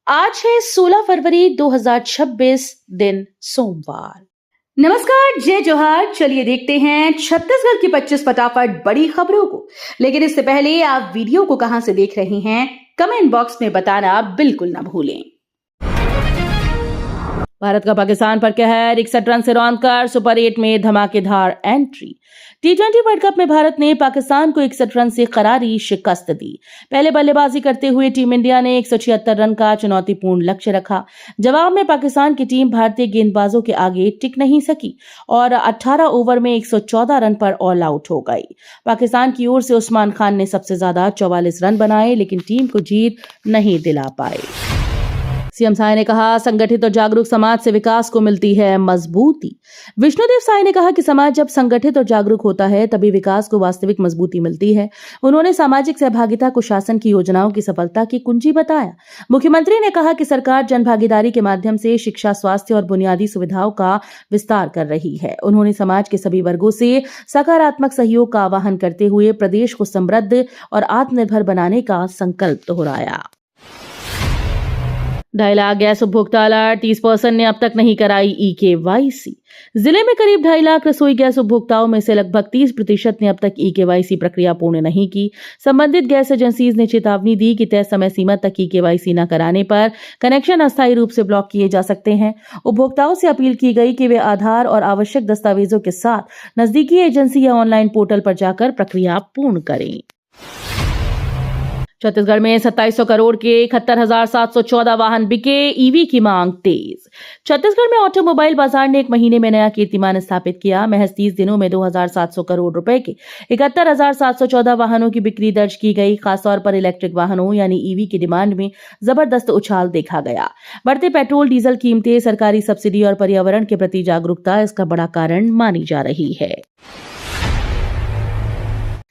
आज है 16 फरवरी 2026 दिन सोमवार। नमस्कार, जय जोहार। चलिए देखते हैं छत्तीसगढ़ की 25 फटाफट बड़ी खबरों को। लेकिन इससे पहले आप वीडियो को कहां से देख रहे हैं, कमेंट बॉक्स में बताना बिल्कुल ना भूलें। भारत का पाकिस्तान पर कहर, 61 रन से रौंदकर सुपर 8 में धमाकेदार एंट्री। टी20 वर्ल्ड कप में भारत ने पाकिस्तान को 61 रन से करारी शिकस्त दी। पहले बल्लेबाजी करते हुए टीम इंडिया ने 176 रन का चुनौतीपूर्ण लक्ष्य रखा। जवाब में पाकिस्तान की टीम भारतीय गेंदबाजों के आगे टिक नहीं सकी और 18 ओवर में 114 रन पर ऑल आउट हो गई। पाकिस्तान की ओर से उस्मान खान ने सबसे ज्यादा 44 रन बनाए, लेकिन टीम को जीत नहीं दिला पाए। सीएम साय ने कहा, संगठित और जागरूक समाज से विकास को मिलती है मजबूती। विष्णुदेव साय ने कहा कि समाज जब संगठित और जागरूक होता है तभी विकास को वास्तविक मजबूती मिलती है। उन्होंने सामाजिक सहभागिता को शासन की योजनाओं की सफलता की कुंजी बताया। मुख्यमंत्री ने कहा कि सरकार जनभागीदारी के माध्यम से शिक्षा, स्वास्थ्य और बुनियादी सुविधाओं का विस्तार कर रही है। उन्होंने समाज के सभी वर्गों से सकारात्मक सहयोग का आह्वान करते हुए प्रदेश को समृद्ध और आत्मनिर्भर बनाने का संकल्प दोहराया। 2.5 लाख गैस उपभोक्ता अलर्ट, 30% ने अब तक नहीं कराई eKYC। जिले में करीब 2.5 लाख रसोई गैस उपभोक्ताओं में से लगभग 30% ने अब तक eKYC प्रक्रिया पूर्ण नहीं की। संबंधित गैस एजेंसीज ने चेतावनी दी कि तय समय सीमा तक eKYC न कराने पर कनेक्शन अस्थायी रूप से ब्लॉक किए जा सकते हैं। उपभोक्ताओं से अपील की गई कि वे आधार और आवश्यक दस्तावेजों के साथ नजदीकी एजेंसी या ऑनलाइन पोर्टल पर जाकर प्रक्रिया पूर्ण करें। छत्तीसगढ़ में 2700 करोड़ के 71,714 वाहन बिके, ईवी की मांग तेज। छत्तीसगढ़ में ऑटोमोबाइल बाजार ने एक महीने में नया कीर्तिमान स्थापित किया। महज 30 दिनों में 2,700 करोड़ रुपए के 71,714 वाहनों की बिक्री दर्ज की गई। खासतौर पर इलेक्ट्रिक वाहनों यानी ईवी की डिमांड में जबरदस्त उछाल देखा गया। बढ़ते पेट्रोल डीजल कीमतें, सरकारी सब्सिडी और पर्यावरण के प्रति जागरूकता इसका बड़ा कारण मानी जा रही है।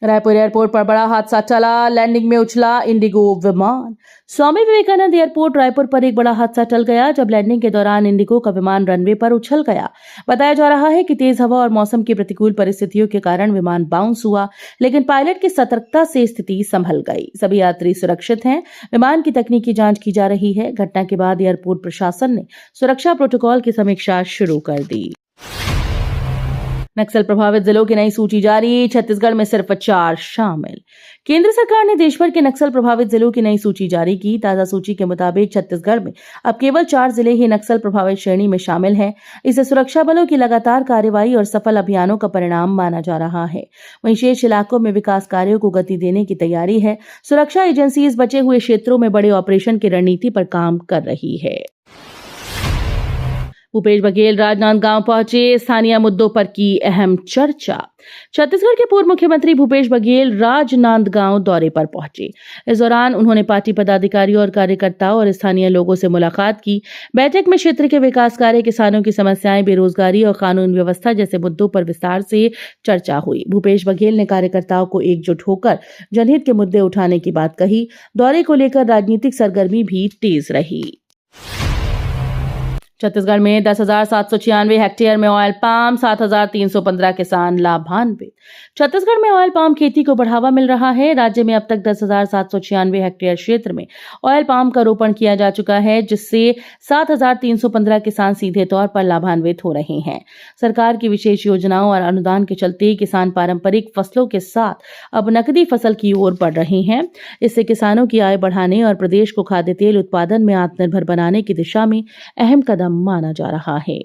रायपुर एयरपोर्ट पर बड़ा हादसा टला, लैंडिंग में उछला इंडिगो विमान। स्वामी विवेकानंद एयरपोर्ट रायपुर पर एक बड़ा हादसा टल गया जब लैंडिंग के दौरान इंडिगो का विमान रनवे पर उछल गया। बताया जा रहा है कि तेज हवा और मौसम की प्रतिकूल परिस्थितियों के कारण विमान बाउंस हुआ, लेकिन पायलट की सतर्कता से स्थिति संभल गई। सभी यात्री सुरक्षित हैं। विमान की तकनीकी जांच की जा रही है। घटना के बाद एयरपोर्ट प्रशासन ने सुरक्षा प्रोटोकॉल की समीक्षा शुरू कर दी। नक्सल प्रभावित जिलों की नई सूची जारी, छत्तीसगढ़ में सिर्फ 4 शामिल। केंद्र सरकार ने देश भर के नक्सल प्रभावित जिलों की नई सूची जारी की। ताजा सूची के मुताबिक छत्तीसगढ़ में अब केवल 4 जिले ही नक्सल प्रभावित श्रेणी में शामिल हैं। इसे सुरक्षा बलों की लगातार कार्रवाई और सफल अभियानों का परिणाम माना जा रहा है। वहीं शेष इलाकों में विकास कार्यों को गति देने की तैयारी है। सुरक्षा एजेंसीज बचे हुए क्षेत्रों में बड़े ऑपरेशन की रणनीति पर काम कर रही है। भूपेश बघेल राजनांदगांव पहुंचे, स्थानीय मुद्दों पर की अहम चर्चा। छत्तीसगढ़ के पूर्व मुख्यमंत्री भूपेश बघेल राजनांदगांव दौरे पर पहुंचे। इस दौरान उन्होंने पार्टी पदाधिकारियों और कार्यकर्ताओं और स्थानीय लोगों से मुलाकात की। बैठक में क्षेत्र के विकास कार्य, किसानों की समस्याएं, बेरोजगारी और कानून व्यवस्था जैसे मुद्दों पर विस्तार से चर्चा हुई। भूपेश बघेल ने कार्यकर्ताओं को एकजुट होकर जनहित के मुद्दे उठाने की बात कही। दौरे को लेकर राजनीतिक सरगर्मी भी तेज रही। छत्तीसगढ़ में 10,796 हेक्टेयर में ऑयल पाम, 7,315 किसान लाभान्वित। छत्तीसगढ़ में ऑयल पाम खेती को बढ़ावा मिल रहा है। राज्य में अब तक 10,796 हेक्टेयर क्षेत्र में ऑयल पाम का रोपण किया जा चुका है, जिससे 7,315 किसान सीधे तौर पर लाभान्वित हो रहे हैं। सरकार की विशेष योजनाओं और अनुदान के चलते किसान पारंपरिक फसलों के साथ अब नकदी फसल की ओर बढ़ रहे हैं। इससे किसानों की आय बढ़ाने और प्रदेश को खाद्य तेल उत्पादन में आत्मनिर्भर बनाने की दिशा में अहम कदम माना जा रहा है।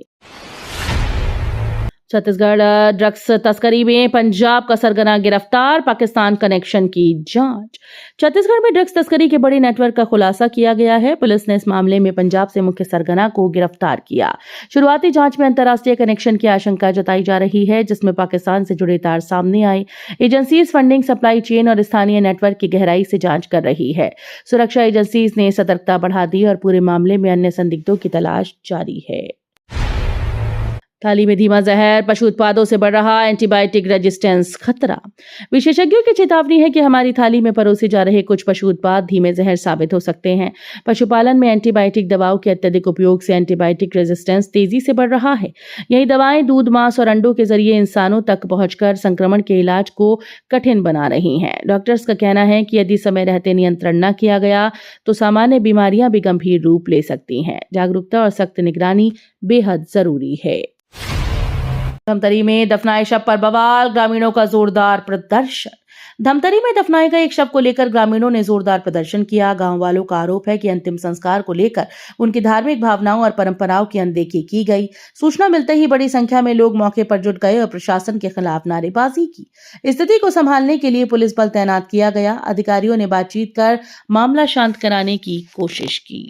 छत्तीसगढ़ ड्रग्स तस्करी में पंजाब का सरगना गिरफ्तार, पाकिस्तान कनेक्शन की जांच। छत्तीसगढ़ में ड्रग्स तस्करी के बड़े नेटवर्क का खुलासा किया गया है। पुलिस ने इस मामले में पंजाब से मुख्य सरगना को गिरफ्तार किया। शुरुआती जांच में अंतर्राष्ट्रीय कनेक्शन की आशंका जताई जा रही है, जिसमें पाकिस्तान से जुड़े तार सामने आए। एजेंसीज फंडिंग, सप्लाई चेन और स्थानीय नेटवर्क की गहराई से जांच कर रही है। सुरक्षा एजेंसीज ने सतर्कता बढ़ा दी और पूरे मामले में अन्य संदिग्धों की तलाश जारी है। थाली में धीमा जहर, पशु उत्पादों से बढ़ रहा एंटीबायोटिक रेजिस्टेंस खतरा। विशेषज्ञों की चेतावनी है कि हमारी थाली में परोसे जा रहे कुछ पशु उत्पाद धीमे जहर साबित हो सकते हैं। पशुपालन में एंटीबायोटिक दवाओं के अत्यधिक उपयोग से एंटीबायोटिक रेजिस्टेंस तेजी से बढ़ रहा है। यही दवाएं दूध, मांस और अंडों के जरिए इंसानों तक पहुंचकर संक्रमण के इलाज को कठिन बना रही हैं। डॉक्टर्स का कहना है कि यदि समय रहते नियंत्रण न किया गया तो सामान्य बीमारियां भी गंभीर रूप ले सकती हैं। जागरूकता और सख्त निगरानी बेहद जरूरी है। धमतरी में दफनाए शव पर बवाल, ग्रामीणों का जोरदार प्रदर्शन। धमतरी में दफनाए गए एक शव को लेकर ग्रामीणों ने जोरदार प्रदर्शन किया। गांव वालों का आरोप है कि अंतिम संस्कार को लेकर उनकी धार्मिक भावनाओं और परंपराओं की अनदेखी की गई। सूचना मिलते ही बड़ी संख्या में लोग मौके पर जुट गए और प्रशासन के खिलाफ नारेबाजी की। स्थिति को संभालने के लिए पुलिस बल तैनात किया गया। अधिकारियों ने बातचीत कर मामला शांत कराने की कोशिश की।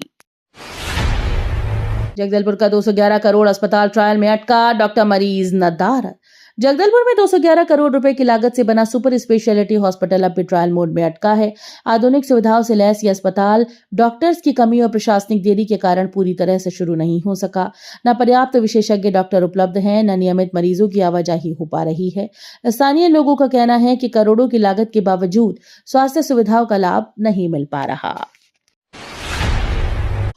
जगदलपुर का 211 करोड़ अस्पताल ट्रायल में अटका, डॉक्टर मरीज नदारद। जगदलपुर में 211 करोड़ रुपए की लागत से बना सुपर स्पेशलिटी हॉस्पिटल अब भी ट्रायल मोड में अटका है। आधुनिक सुविधाओं से लैस ये अस्पताल डॉक्टर्स की कमी और प्रशासनिक देरी के कारण पूरी तरह से शुरू नहीं हो सका। न पर्याप्त विशेषज्ञ डॉक्टर उपलब्ध हैं, न नियमित मरीजों की आवाजाही हो पा रही है। स्थानीय लोगों का कहना है कि करोड़ों की लागत के बावजूद स्वास्थ्य सुविधाओं का लाभ नहीं मिल पा रहा।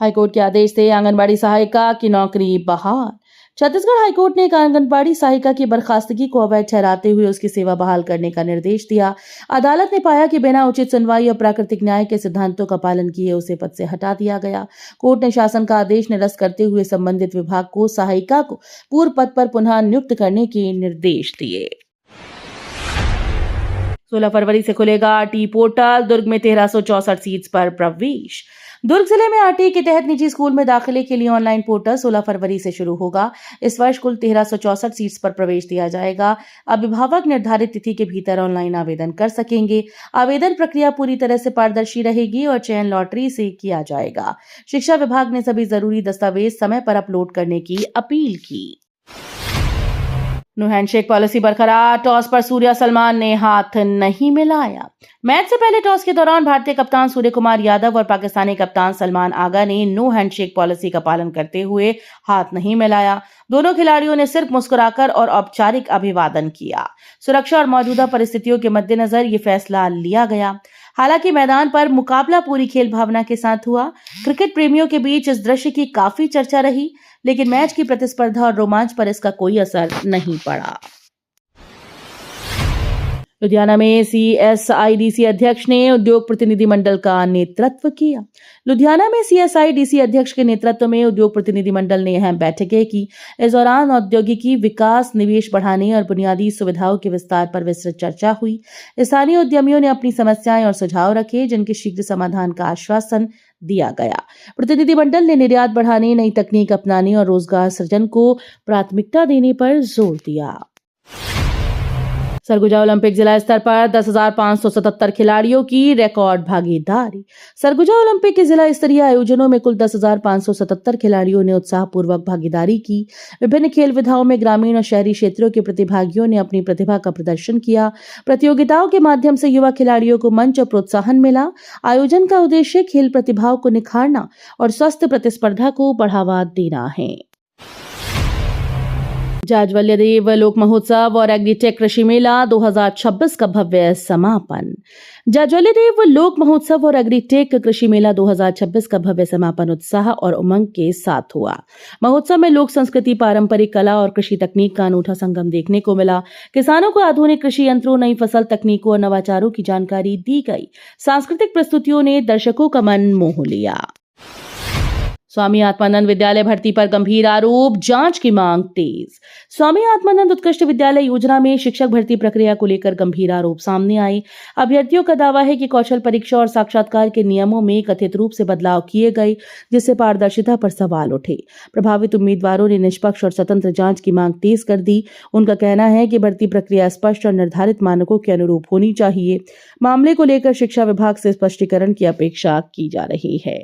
हाईकोर्ट के आदेश से आंगनबाड़ी सहायिका की नौकरी बहाल। छत्तीसगढ़ हाईकोर्ट ने एक आंगनबाड़ी सहायिका की बर्खास्तगी को अवैध ठहराते हुए उसकी सेवा बहाल करने का निर्देश दिया। अदालत ने पाया कि बिना उचित सुनवाई और प्राकृतिक न्याय के सिद्धांतों का पालन किए उसे पद से हटा दिया गया। कोर्ट ने शासन का आदेश निरस्त करते हुए संबंधित विभाग को सहायिका को पूर्व पद पर पुनः नियुक्त करने के निर्देश दिए। 16 फरवरी से खुलेगा टी पोर्टल, दुर्ग में 1364 सीट्स पर प्रवेश। दुर्ग जिले में आरटीई के तहत निजी स्कूल में दाखिले के लिए ऑनलाइन पोर्टल 16 फरवरी से शुरू होगा। इस वर्ष कुल 1364 सीट्स पर प्रवेश दिया जाएगा। अभिभावक निर्धारित तिथि के भीतर ऑनलाइन आवेदन कर सकेंगे। आवेदन प्रक्रिया पूरी तरह से पारदर्शी रहेगी और चयन लॉटरी से किया जाएगा। शिक्षा विभाग ने सभी जरूरी दस्तावेज समय पर अपलोड करने की अपील की। नो हैंडशेक पॉलिसी बरकरार, टॉस पर सूर्या सलमान ने हाथ नहीं मिलाया। मैच से पहले टॉस के दौरान भारतीय कप्तान सूर्य कुमार यादव और पाकिस्तानी कप्तान सलमान आगा ने नो हैंडशेक पॉलिसी का पालन करते हुए हाथ नहीं मिलाया। दोनों खिलाड़ियों ने सिर्फ मुस्कुराकर और औपचारिक अभिवादन किया। सुरक्षा और मौजूदा परिस्थितियों के मद्देनजर ये फैसला लिया गया। हालांकि मैदान पर मुकाबला पूरी खेल भावना के साथ हुआ। क्रिकेट प्रेमियों के बीच इस दृश्य की काफी चर्चा रही, लेकिन मैच की प्रतिस्पर्धा और रोमांच पर इसका कोई असर नहीं पड़ा। लुधियाना में सीएसआईडीसी अध्यक्ष ने उद्योग प्रतिनिधिमंडल का नेतृत्व किया। लुधियाना में सीएसआईडीसी अध्यक्ष के नेतृत्व में उद्योग प्रतिनिधिमंडल ने अहम बैठकें की। इस दौरान औद्योगिकी विकास, निवेश बढ़ाने और बुनियादी सुविधाओं के विस्तार पर विस्तृत चर्चा हुई। स्थानीय उद्यमियों ने अपनी समस्याएं और सुझाव रखे, जिनके शीघ्र समाधान का आश्वासन दिया गया। प्रतिनिधिमंडल ने निर्यात बढ़ाने, नई तकनीक अपनाने और रोजगार सृजन को प्राथमिकता देने पर जोर दिया। सरगुजा ओलंपिक जिला स्तर पर 10,577 खिलाड़ियों की रिकॉर्ड भागीदारी। सरगुजा ओलंपिक के जिला स्तरीय आयोजनों में कुल 10,577 खिलाड़ियों ने उत्साहपूर्वक भागीदारी की। विभिन्न खेल विधाओं में ग्रामीण और शहरी क्षेत्रों के प्रतिभागियों ने अपनी प्रतिभा का प्रदर्शन किया। प्रतियोगिताओं के माध्यम से युवा खिलाड़ियों को मंच और प्रोत्साहन मिला। आयोजन का उद्देश्य खेल प्रतिभाओं को निखारना और स्वस्थ प्रतिस्पर्धा को बढ़ावा देना है। जाज्वल्यदेव लोक महोत्सव और एग्रीटेक कृषि मेला 2026 का भव्य समापन। जाज्वल्यदेव लोक महोत्सव और एग्रीटेक कृषि मेला 2026 का भव्य समापन उत्साह और उमंग के साथ हुआ। महोत्सव में लोक संस्कृति, पारंपरिक कला और कृषि तकनीक का अनूठा संगम देखने को मिला। किसानों को आधुनिक कृषि यंत्रों, नई फसल तकनीकों और नवाचारों की जानकारी दी गई। सांस्कृतिक प्रस्तुतियों ने दर्शकों का मन मोह लिया। स्वामी आत्मानंद विद्यालय भर्ती पर गंभीर आरोप, जांच की मांग तेज। स्वामी आत्मानंद उत्कृष्ट विद्यालय योजना में शिक्षक भर्ती प्रक्रिया को लेकर गंभीर आरोप सामने आए। अभ्यर्थियों का दावा है कि कौशल परीक्षा और साक्षात्कार के नियमों में कथित रूप से बदलाव किए गए, जिससे पारदर्शिता पर सवाल उठे। प्रभावित उम्मीदवारों ने निष्पक्ष और स्वतंत्र जांच की मांग तेज कर दी। उनका कहना है कि भर्ती प्रक्रिया स्पष्ट और निर्धारित मानकों के अनुरूप होनी चाहिए। मामले को लेकर शिक्षा विभाग से स्पष्टीकरण की अपेक्षा की जा रही है।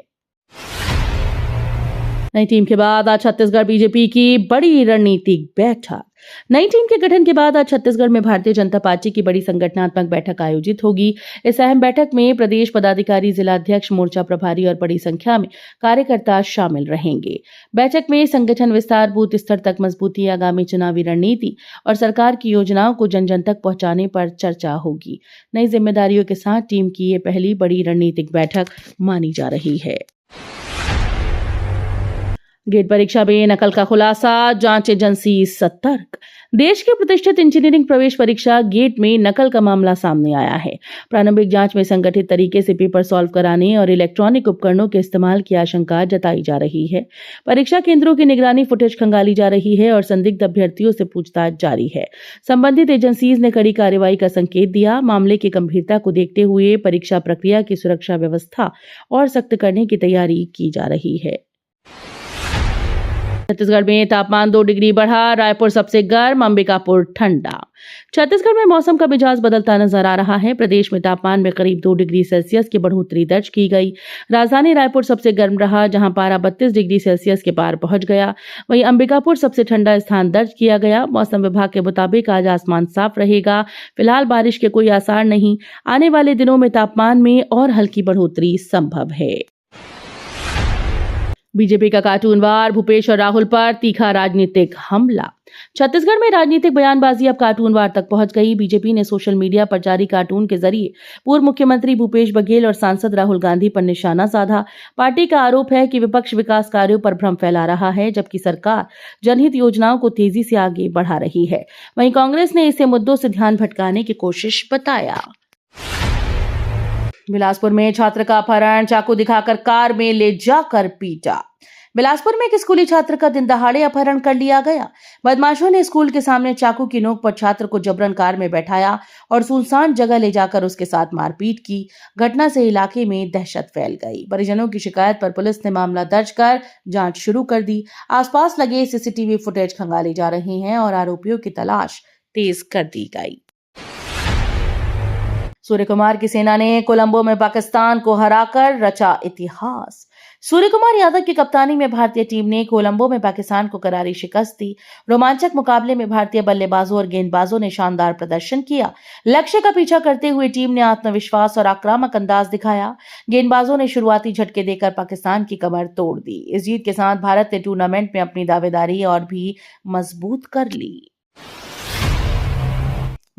नई टीम के बाद आज छत्तीसगढ़ बीजेपी की बड़ी रणनीतिक बैठक। नई टीम के गठन के बाद आज छत्तीसगढ़ में भारतीय जनता पार्टी की बड़ी संगठनात्मक बैठक आयोजित होगी। इस अहम बैठक में प्रदेश पदाधिकारी, जिला अध्यक्ष, मोर्चा प्रभारी और बड़ी संख्या में कार्यकर्ता शामिल रहेंगे। बैठक में संगठन विस्तार, बूथ स्तर तक मजबूती, आगामी चुनावी रणनीति और सरकार की योजनाओं को जन जन तक पहुंचाने पर चर्चा होगी। नई जिम्मेदारियों के साथ टीम की ये पहली बड़ी रणनीतिक बैठक मानी जा रही है। गेट परीक्षा में नकल का खुलासा, जांच एजेंसी सतर्क। देश के प्रतिष्ठित इंजीनियरिंग प्रवेश परीक्षा गेट में नकल का मामला सामने आया है। प्रारंभिक जांच में संगठित तरीके से पेपर सॉल्व कराने और इलेक्ट्रॉनिक उपकरणों के इस्तेमाल की आशंका जताई जा रही है। परीक्षा केंद्रों की निगरानी फुटेज खंगाली जा रही है और संदिग्ध अभ्यर्थियों से पूछताछ जारी है। संबंधित एजेंसीज ने कड़ी कार्रवाई का संकेत दिया। मामले की गंभीरता को देखते हुए परीक्षा प्रक्रिया की सुरक्षा व्यवस्था और सख्त करने की तैयारी की जा रही है। छत्तीसगढ़ में तापमान 2 डिग्री बढ़ा, रायपुर सबसे गर्म, अंबिकापुर ठंडा। छत्तीसगढ़ में मौसम का मिजाज बदलता नजर आ रहा है। प्रदेश में तापमान में करीब 2 डिग्री सेल्सियस की बढ़ोतरी दर्ज की गई। राजधानी रायपुर सबसे गर्म रहा, जहां पारा 32 डिग्री सेल्सियस के पार पहुंच गया। वहीं अंबिकापुर सबसे ठंडा स्थान दर्ज किया गया। मौसम विभाग के मुताबिक आज आसमान साफ रहेगा। फिलहाल बारिश के कोई आसार नहीं। आने वाले दिनों में तापमान में और हल्की बढ़ोतरी संभव है। बीजेपी का कार्टून वार, भूपेश और राहुल पर तीखा राजनीतिक हमला। छत्तीसगढ़ में राजनीतिक बयानबाजी अब कार्टून वार तक पहुंच गई। बीजेपी ने सोशल मीडिया पर जारी कार्टून के जरिए पूर्व मुख्यमंत्री भूपेश बघेल और सांसद राहुल गांधी पर निशाना साधा। पार्टी का आरोप है कि विपक्ष विकास कार्यों पर भ्रम फैला रहा है, जबकि सरकार जनहित योजनाओं को तेजी से आगे बढ़ा रही है। वहीं कांग्रेस ने इसे मुद्दों से ध्यान भटकाने की कोशिश बताया। बिलासपुर में छात्र का अपहरण, चाकू दिखाकर कार में ले जाकर पीटा। बिलासपुर में एक स्कूली छात्र का दिन दहाड़े अपहरण कर लिया गया। बदमाशों ने स्कूल के सामने चाकू की नोक पर छात्र को जबरन कार में बैठाया और सुनसान जगह ले जाकर उसके साथ मारपीट की। घटना से इलाके में दहशत फैल गई। परिजनों की शिकायत पर पुलिस ने मामला दर्ज कर जांच शुरू कर दी। आसपास लगे सीसीटीवी फुटेज खंगाले जा रहे हैं और आरोपियों की तलाश तेज कर दी गई। सूर्य कुमार की सेना ने कोलंबो में पाकिस्तान को हराकर रचा इतिहास। सूर्य कुमार यादव की कप्तानी में भारतीय टीम ने कोलंबो में पाकिस्तान को करारी शिकस्त दी। रोमांचक मुकाबले में भारतीय बल्लेबाजों और गेंदबाजों ने शानदार प्रदर्शन किया। लक्ष्य का पीछा करते हुए टीम ने आत्मविश्वास और आक्रामक अंदाज दिखाया। गेंदबाजों ने शुरुआती झटके देकर पाकिस्तान की कमर तोड़ दी। इस जीत के साथ भारत ने टूर्नामेंट में अपनी दावेदारी और भी मजबूत कर ली।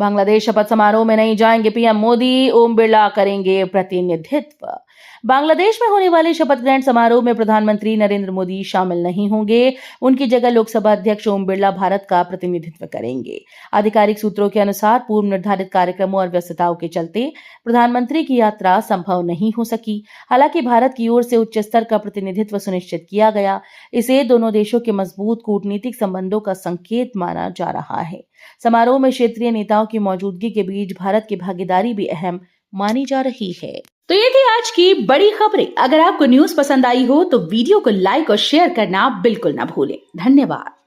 बांग्लादेश शपथ समारोह में नहीं जाएंगे पीएम मोदी, ओम बिरला करेंगे प्रतिनिधित्व। बांग्लादेश में होने वाले शपथ ग्रहण समारोह में प्रधानमंत्री नरेंद्र मोदी शामिल नहीं होंगे। उनकी जगह लोकसभा अध्यक्ष ओम बिरला भारत का प्रतिनिधित्व करेंगे। आधिकारिक सूत्रों के अनुसार पूर्व निर्धारित कार्यक्रमों और व्यस्तताओं के चलते प्रधानमंत्री की यात्रा संभव नहीं हो सकी। हालांकि भारत की ओर से उच्च स्तर का प्रतिनिधित्व सुनिश्चित किया गया। इसे दोनों देशों के मजबूत कूटनीतिक संबंधों का संकेत माना जा रहा है। समारोह में क्षेत्रीय नेताओं की मौजूदगी के बीच भारत की भागीदारी भी अहम मानी जा रही है। तो ये थी आज की बड़ी खबरें। अगर आपको न्यूज़ पसंद आई हो तो वीडियो को लाइक और शेयर करना बिल्कुल ना भूलें। धन्यवाद।